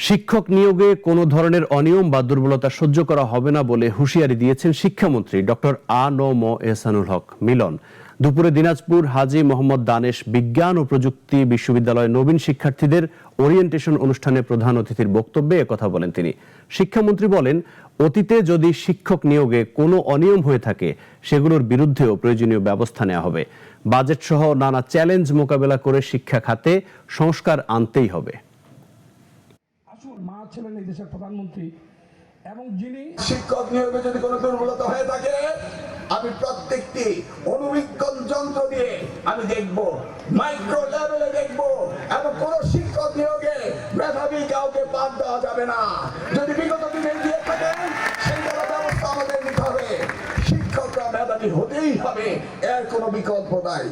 শিক্ষক নিয়োগে কোনো ধরনের অনিয়ম বা দুর্বলতা সহ্য করা হবে না বলে হুঁশিয়ারি দিয়েছেন শিক্ষামন্ত্রী ডক্টর আ.ন.ম এহসানুল হক মিলন। দুপুরে দিনাজপুর হাজী মোহাম্মদ দানেশ বিজ্ঞান ও প্রযুক্তি বিশ্ববিদ্যালয়ের নবীন শিক্ষার্থীদের ওরিয়েন্টেশন অনুষ্ঠানে প্রধান অতিথির বক্তব্যে একথা বলেন তিনি। শিক্ষামন্ত্রী বলেন, অতীতে যদি শিক্ষক নিয়োগে কোনো অনিয়ম হয়ে থাকে সেগুলোর বিরুদ্ধেও প্রয়োজনীয় ব্যবস্থা নেওয়া হবে। বাজেট সহ নানা চ্যালেঞ্জ মোকাবেলা করে শিক্ষা খাতে সংস্কার আনতেই হবে। মা ছিলেন এই দেশের প্রধানমন্ত্রী এবং যিনি শিক্ষক নিয়োগে যদি কোনো দুর্বলতা হয়ে থাকে আমি প্রত্যেকটি অনুবীক্ষণ যন্ত্র দিয়ে আমি দেখব, মাইক্রো লেভেলে দেখব, এবং কোন শিক্ষক নিয়োগে মেধাবী কাউকে বাদ দেওয়া যাবে না। যদি বিগত দিনে দিয়ে থাকেন সেটার ব্যবস্থা আমাদের নিতে হবে। শিক্ষকরা মেধাবী হতেই হবে, এর কোনো বিকল্প নাই।